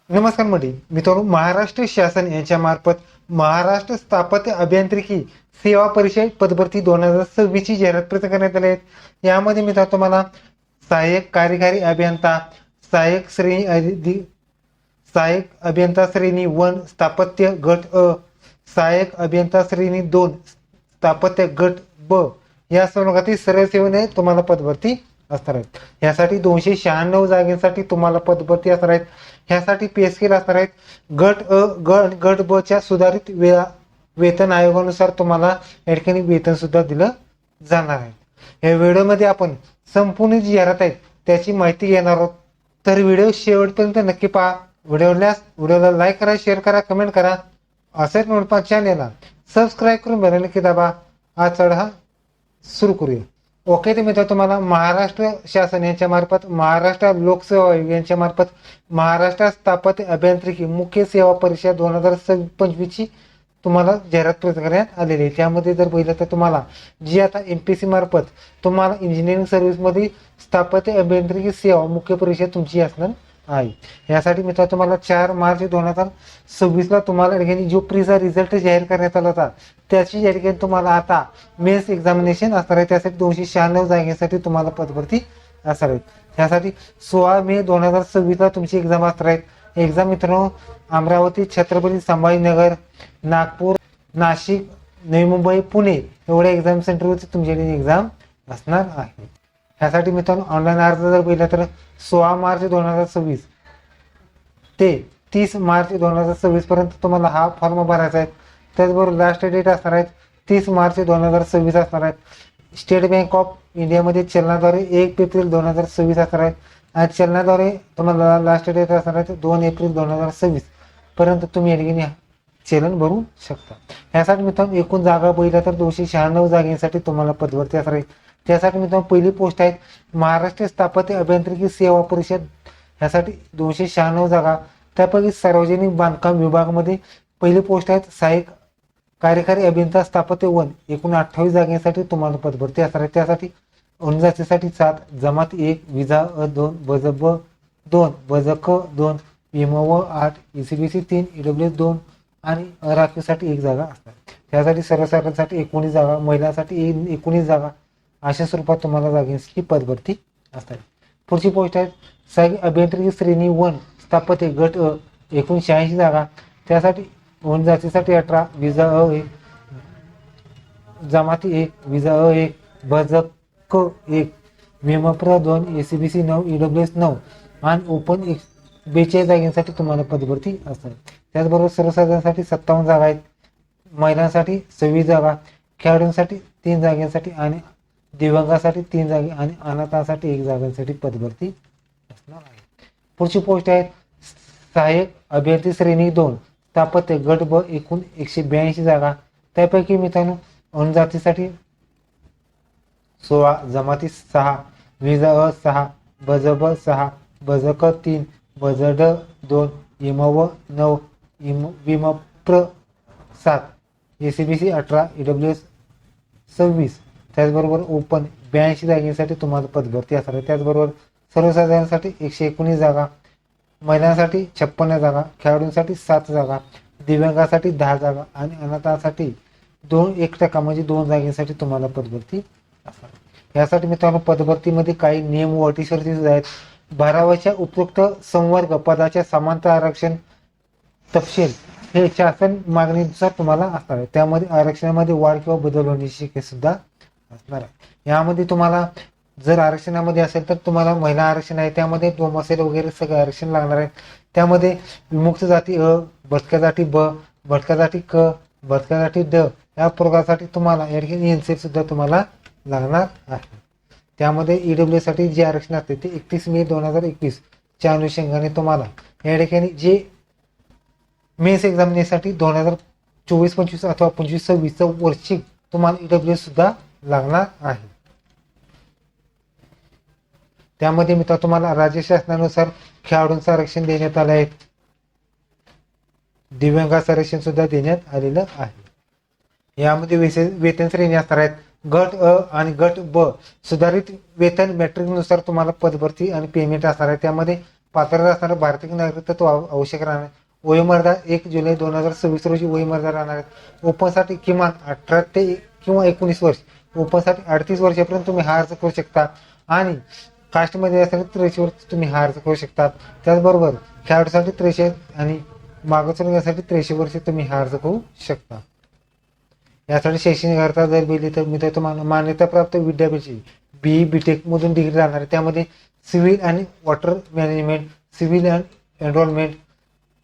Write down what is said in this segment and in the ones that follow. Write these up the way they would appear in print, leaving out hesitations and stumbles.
नमस्कार मित्रांनो, महाराष्ट्र शासन यांच्या मार्फत महाराष्ट्र स्थापत्य अभियांत्रिकी सेवा परिषद पदभरती 2026 ची जाहिरात प्रसिद्ध करण्यात आली आहे. यामध्ये मित्रांनो तुम्हाला सहाय्यक कार्यकारी अभियंता, सहाय्यक अभियंता श्रेणी 1 स्थापत्य गट अ, सहाय्यक अभियंता श्रेणी 2 स्थापत्य गट ब या संवर्गातील सर्व सेवेने तुम्हाला पदभरती असणार आहेत. यासाठी 296 जागांसाठी तुम्हाला पदभरती असणार आहेत. ह्यासाठी पे स्केल असणार आहेत. गट ब च्या सुधारित वेतन आयोगानुसार तुम्हाला या ठिकाणी वेतन सुद्धा दिलं जाणार आहे. या व्हिडिओमध्ये आपण संपूर्ण जी जाहिरात आहेत त्याची माहिती घेणार आहोत. तर व्हिडिओ शेवटपर्यंत नक्की पहा. व्हिडिओला लाईक करा, शेअर करा, कमेंट करा. असेच नोटपा चॅनेलला सबस्क्राईब करून बेल नक्की दाबा. आज चढा सुरू करूया. ओके, तर मित्र तुम्हाला महाराष्ट्र शासन यांच्या मार्फत, महाराष्ट्र लोकसेवा आयोग यांच्या मार्फत महाराष्ट्र स्थापत्य अभियांत्रिकी मुख्य सेवा परीक्षा 2025 ची तुम्हाला जाहिरात प्रसिद्ध करण्यात आलेली आहे. त्यामध्ये जर पाहिलं तर तुम्हाला जी आता MPSC मार्फत तुम्हाला इंजिनिअरिंग सर्व्हिसमध्ये स्थापत्य अभियांत्रिकी सेवा मुख्य परीक्षा तुमची असणार आहे. यासाठी मित्र तुम्हाला 4 मार्च 2026 ला तुम्हाला ठिकाणी जो प्रीचा रिझल्ट जाहीर करण्यात आला होता त्याची या ठिकाणी तुम्हाला आता मेन्स एक्झामिनेशन असणार आहे. त्यासाठी 296 जागेसाठी तुम्हाला पदभरती असणार आहे. त्यासाठी 16 मे 2026 ला तुमची एक्झाम असणार आहे. एक्झाम मित्रांनो अमरावती, छत्रपती संभाजीनगर, नागपूर, नाशिक, नवी मुंबई, पुणे एवढ्या एक्झाम सेंटरवरती तुमच्याकडे एक्झाम असणार आहे. ह्यासाठी मित्रांनो ऑनलाईन अर्ज जर पाहिला तर 16 मार्च 2026 ते 30 मार्च 2026 पर्यंत तुम्हाला हा फॉर्म भरायचा आहे. त्याचबरोबर लास्ट डेट असणार आहे 30 मार्च 2026 असणार आहे. स्टेट बँक ऑफ इंडियामध्ये चलनाद्वारे 1 एप्रिल 2026 असणार आहे आणि चलनाद्वारे तुम्हाला लास्ट डेट असणार आहे 2 एप्रिल 2026 पर्यंत तुम्ही या ठिकाणी चलन भरू शकता. यासाठी मित्रांनो एकूण जागा पहिल्या तर 296 जागेसाठी तुम्हाला पदभरती असणार आहे. त्यासाठी मित्रांनो पहिली पोस्ट आहे महाराष्ट्र स्थापत्य अभियांत्रिकी सेवा परिषद. ह्यासाठी 296 जागा. त्यापैकी सार्वजनिक बांधकाम विभागामध्ये पहिली पोस्ट आहेत सहाय्यक कार्यकारी अभियंता स्थापत्य 1. एकूण 28 जागेसाठी तुम्हाला पदभरती असणार आहे. त्यासाठी अनुजातीसाठी 7, जमात 1, विजा अ 2, बज ब 2, बज क 2, विम व 8, ECBC 3, EWS 2 आणि राखीवसाठी 1 जागा असणार. त्यासाठी सर्वसाधारणसाठी 19 जागा, महिलांसाठी 19 जागा अशा स्वरूपात तुम्हाला जागेची पदभरती असणार. पुढची पोस्ट आहे सहाय्यक अभियांत्रिकी श्रेणी 1 स्थापत्य गट अ. एकूण 86 जागा. त्यासाठी जातीसाठी 18, विजा अ 1, जमाती 1, विजा अ 1, बज क 1, विमप्र 2, ECBC 9, EWS 9 आणि ओपन 42 जागांसाठी तुम्हाला पदभरती असणार. त्याचबरोबर सर्वसाधारणसाठी 57 जागा आहेत, महिलांसाठी 26 जागा, खेळाडूंसाठी 3 जागांसाठी आणि दिव्यांगासाठी 3 जागे आणि अनाथांसाठी 1 जागांसाठी पदभरती असणार आहे. पुढची पोस्ट आहे सहाय्यक अभियंता श्रेणी 2 स्थापत्य गट ब. एकूण 182 जागा. त्यापैकी मित्रांनो अनुजातीसाठी 16, जमाती 6, विजा अ 6, बज ब 6, बज क 3, बज ड 2, इमव 9, विमप्र 7, ECBC 18, EWS 26. त्याचबरोबर ओपन 82 जागेसाठी तुम्हाला पदभरती असणार आहे. त्याचबरोबर सर्वसाधारणसाठी 119 जागा, महिलांसाठी 56 जागा, खेळाडूंसाठी 7 जागा, दिव्यांगासाठी 10 जागा आणि अनाथांसाठी 1% म्हणजे 2 जागेसाठी तुम्हाला पदभरती असणार. यासाठी मित्रांनो पदभरतीमध्ये काही नियम व अटी शर्ती सुद्धा आहेत. 12व्या उपयुक्त संवर्ग पदाच्या समांतर आरक्षण तपशील हे शासन मागणीनुसार तुम्हाला असणार आहे. त्यामध्ये आरक्षणामध्ये वाढ किंवा बदल होण्याची शक्यता सुद्धा असणार आहे. यामध्ये तुम्हाला जर आरक्षणामध्ये असेल तर तुम्हाला महिला आरक्षण आहे, त्यामध्ये डोमासेल वगैरे सगळे आरक्षण लागणार आहे. त्यामध्ये विमुक्त जाती अ, भटक्या जाती ब, भटक्या जाती क, भटक्या जाती ड या प्रकारासाठी तुम्हाला या ठिकाणी NCL सुद्धा तुम्हाला लागणार आहे. त्यामध्ये EWS साठी जे आरक्षण असते ते 31 मे 2021 च्या अनुषंगाने तुम्हाला या ठिकाणी जे मेन्स एक्झामिनेशनसाठी 2024-25 अथवा 25-26 वर्षिक तुम्हाला EWS सुद्धा लागणार आहे. त्यामध्ये मित्र तुम्हाला राज्य शासनानुसार खेळाडूंचं आरक्षण देण्यात आलं आहे, दिव्यांगाचं आरक्षण सुद्धा देण्यात आलेलं आहे. यामध्ये वेतन श्रेणी असणार आहेत गट अ आणि गट ब. सुधारित वेतन मॅट्रिकनुसार तुम्हाला पदभरती आणि पेमेंट असणार आहे. त्यामध्ये पात्रता असणारं भारतीय नागरिकत्व आवश्यक राहणार. वयोमर्यादा 1 जुलै 2026 रोजी वयोमर्यादा राहणार आहे. ओपनसाठी किमान 18 ते किंवा 19 वर्ष, ओपनसाठी 38 वर्षापर्यंत तुम्ही हा अर्ज करू शकता आणि कास्टमध्ये असेल 83 वर्ष तुम्ही हा अर्ज करू शकता. त्याचबरोबर खेळाडूसाठी 83 आणि मागासवर्गीयासाठी 83 वर्ष तुम्ही हा अर्ज करू शकता. यासाठी शैक्षणिक अर्हता जर दिली तर मी तुम्हाला मान्यताप्राप्त विद्यापीठाची BE BTech मधून डिग्री राहणार आहे. त्यामध्ये सिव्हिल आणि water management, civil and enrolment,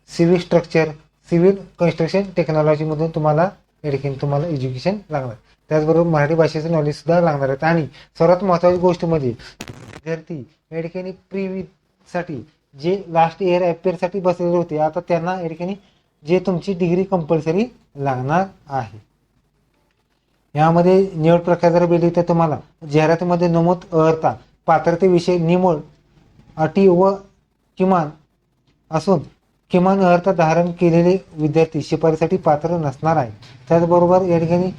civil structure, civil construction technology मधून तुम्हाला या ठिकाणी तुम्हाला एज्युकेशन लागणार. त्याचबरोबर मराठी भाषेचं नॉलेज सुद्धा लागणार आहे. आणि सर्वात महत्त्वाची गोष्ट म्हणजे विद्यार्थी या ठिकाणी साठी जे लास्ट इयर अपेअरसाठी बसलेले होते, आता त्यांना या ठिकाणी जे तुमची डिग्री कंपल्सरी लागणार आहे. यामध्ये निवड प्रक्रिया जर दिली तर तुम्हाला जाहिरातीमध्ये नमूद अर्हता पात्रतेविषयी निवड अटी व किमान असून किमान अर्हता धारण केलेले विद्यार्थी शिफारसीसाठी पात्र नसणार आहे. त्याचबरोबर या ठिकाणी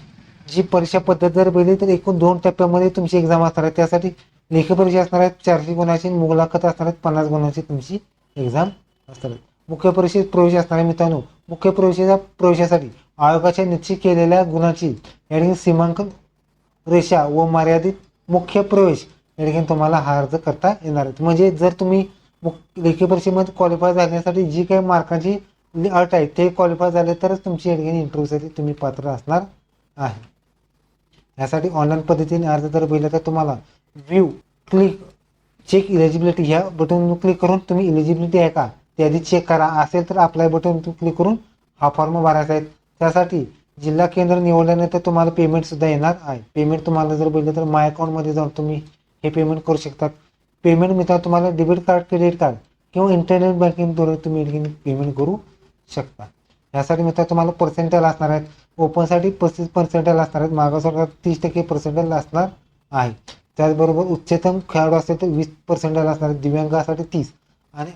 जी परीक्षा पद्धत जर बघितली तर एकूण 2 टप्प्यामध्ये तुमची एक्झाम असणार आहे. त्यासाठी लेखी परीक्षा असणार आहेत 400 गुणाची, मुलाखत असणार आहेत 50 गुणाची तुमची एक्झाम असणार आहे. मुख्य परीक्षेत प्रवेश असणार आहे. मित्रांनो, मुख्य प्रवेशासाठी आयोगाच्या निश्चित केलेल्या गुणाची या ठिकाणी सीमांकन रेषा व मर्यादित मुख्य प्रवेश या ठिकाणी तुम्हाला हा अर्ज करता येणार आहे. म्हणजे जर तुम्ही लेखी परीक्षेमध्ये क्वालिफाय झाण्यासाठी जी काही मार्कांची अट आहे ते क्वालिफाय झाले तरच तुमची या ठिकाणी इंटरव्ह्यूसाठी तुम्ही पात्र असणार आहे. यासाठी ऑनलाईन पद्धतीने अर्ज जर बघितला तर तुम्हाला व्ह्यू क्लिक चेक इलिजिबिलिटी ह्या बटनवर क्लिक करून तुम्ही इलिजिबिलिटी आहे का ते आधी चेक करा. असेल तर अप्लाय बटन क्लिक करून हा फॉर्म भरायचा आहे. त्यासाठी जिल्हा केंद्र निवडल्यानंतर तुम्हाला पेमेंट सुद्धा येणार आहे. पेमेंट तुम्हाला जर बघितलं तर माय अकाउंटमध्ये जाऊन तुम्ही हे पेमेंट करू शकतात. पेमेंट मिळताना तुम्हाला डेबिट कार्ड, क्रेडिट कार्ड किंवा इंटरनेट बँकिंगद्वारे तुम्ही पेमेंट करू शकता. यासाठी मित्रांनो तुम्हाला पर्सेंटेज असणार आहेत. ओपनसाठी 35% असणार आहेत, मागासवर्गात 30% पर्सेंटेज असणार आहे. त्याचबरोबर उच्चतम खेळाडू असेल तर 20% असणार आहेत, दिव्यांगासाठी 30 आणि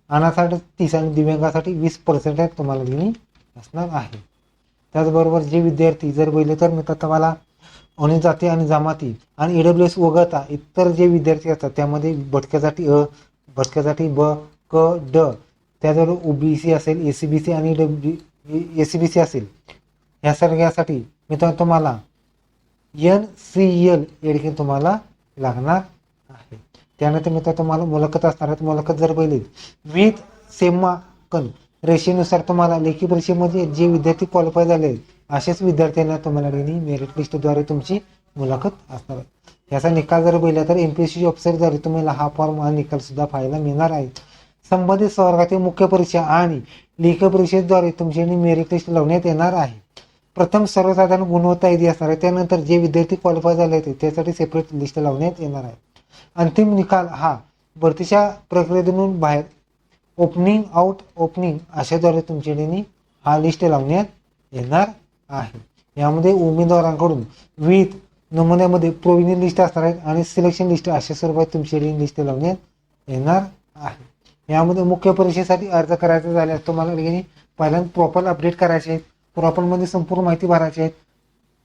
अनाथासाठी 30 आणि दिव्यांगासाठी 20% तुम्हाला दिली असणार आहे. त्याचबरोबर जे विद्यार्थी जर बघितले तर मित्रांनो तुम्हाला अनुसूचित जाती आणि जमाती आणि EWS वगळता इतर जे विद्यार्थी असतात त्यामध्ये भटक्यासाठी अ, भटक्यासाठी ब, क, ड, त्याचबरोबर OBC असेल, ACBC आणि ACBC असेल या सगळ्यासाठी मित्रांनो तुम्हाला NCL या ठिकाणी तुम्हाला लागणार आहे. त्यानंतर मित्रांनो तुम्हाला मुलाखत असणार आहे. मुलाखत जर बघितली विविध सीमांकन रेषेनुसार तुम्हाला लेखी परीक्षेमध्ये जे विद्यार्थी क्वालिफाय झाले असेच विद्यार्थ्यांना तुम्हाला मेरिट लिस्टद्वारे तुमची मुलाखत असणार आहे. याचा निकाल जर बघितला तर MPSC ऑफिसरद्वारे तुम्हाला हा फॉर्म आणि निकाल सुद्धा पाहायला मिळणार आहे. संबंधित संवर्गातील मुख्य परीक्षा आणि लेखी परीक्षेद्वारे तुमची मेरिट लिस्ट लावण्यात येणार आहे. प्रथम सर्वसाधारण गुणवत्ता यादी असणार आहे. त्यानंतर जे विद्यार्थी क्वालिफाय झाले होते त्यासाठी सेपरेट लिस्ट लावण्यात येणार आहे. अंतिम निकाल हा भरतीच्या प्रक्रियेतून बाहेर ओपनिंग अशाद्वारे तुमच्याकडे हा लिस्ट लावण्यात येणार आहे. यामध्ये उमेदवारांकडून विविध नमुन्यामध्ये प्रोव्हिजन लिस्ट असणार आहे आणि सिलेक्शन लिस्ट अशा स्वरूपात तुमच्याकडे लिस्ट लावण्यात येणार आहे. यामध्ये मुख्य परीक्षेसाठी अर्ज करायचा झाल्यास तुम्हाला पहिल्यांदा प्रॉपर अपडेट करायचे आहेत, प्रॉपरमध्ये संपूर्ण माहिती भरायची आहे.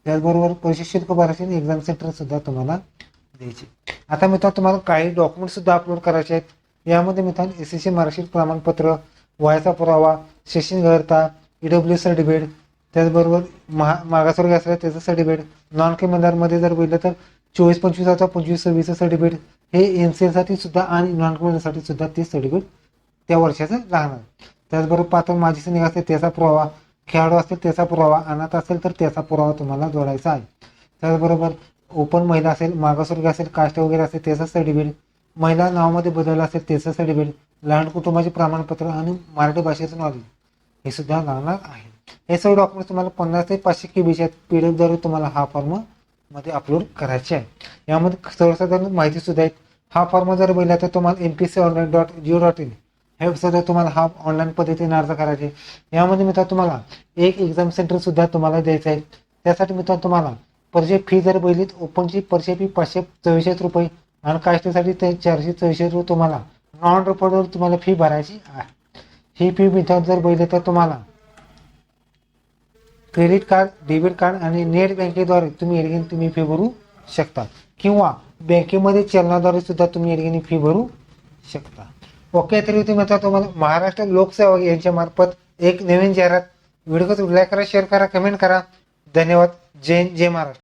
त्याचबरोबर परीक्षा शुल्क भरायचे आणि एक्झाम सेंटर सुद्धा तुम्हाला द्यायचे. आता मित्रांनो तुम्हाला काही डॉक्युमेंट सुद्धा अपलोड करायचे आहेत. यामध्ये मित्रांनो SSC मार्कशीट प्रमाणपत्र, वयाचा पुरावा, शैक्षणिक अर्हता, EWS सर्टिफिकेट, त्याचबरोबर मागासवर्गीय असल्यास त्याचं सर्टिफिकेट, नॉन क्रिमिनलमध्ये जर बघितलं तर 24-25 अथवा 25-26 सर्टिफिकेट हे NCL साठी सुद्धा आणि नॉन क्रिमिनलसाठी सुद्धा ते सर्टिफिकेट त्या वर्षाचं लागणार. त्याचबरोबर पात्र माजी सैनिक असेल त्याचा पुरावा, खेळाडू असेल त्याचा पुरावा, अनाथ असेल तर त्याचा पुरावा तुम्हाला जोडायचा आहे. त्याचबरोबर ओपन महिला असेल, मागासवर्गीय असेल, कास्ट वगैरे असेल त्याचं सर्टिफिकेट, महिला नावामध्ये बदल असेल त्याचं सर्टिफिकेट, लहान कुटुंबाचे प्रमाणपत्र आणि मराठी भाषेचं नॉलेज हे सुद्धा लागणार आहे. हे सगळे डॉक्युमेंट्स तुम्हाला 50 ते 500 KB PDF द्वारे तुम्हाला हा फॉर्म मध्ये अपलोड करायचे आहे. यामध्ये सर्वसाधारण माहिती सुद्धा आहे. हा फॉर्म जर बघितला तर तुम्हाला MPSConline.go.in हे वेबसाईटवर तुम्हाला हा ऑनलाईन पद्धतीने अर्ज करायचे. यामध्ये मित्रांनो तुम्हाला एक एक्झाम सेंटर सुद्धा तुम्हाला द्यायचं आहे. त्यासाठी मित्रांनो तुम्हाला परीक्षा फी जर बघितली ओपनची परीक्षा फी 544 रुपये आणि कास्टसाठी ते 444 रुपये तुम्हाला नॉन रिपोर्टवर तुम्हाला फी भरायची आहे. ही फी मित्रांनो जर बघितली तर तुम्हाला क्रेडिट कार्ड, डेबिट कार्ड आणि नेट बँकेद्वारे तुम्ही फी भरू शकता किंवा बँकेमध्ये चलनाद्वारे सुद्धा तुम्ही फी भरू शकता. ओके, तरी तुम्ही आता तुम्हाला महाराष्ट्र लोकसेवा यांच्या मार्फत एक नवीन जाहिरात. व्हिडिओ लाईक करा, शेअर करा, कमेंट करा. धन्यवाद. जय हिंद, जय महाराष्ट्र.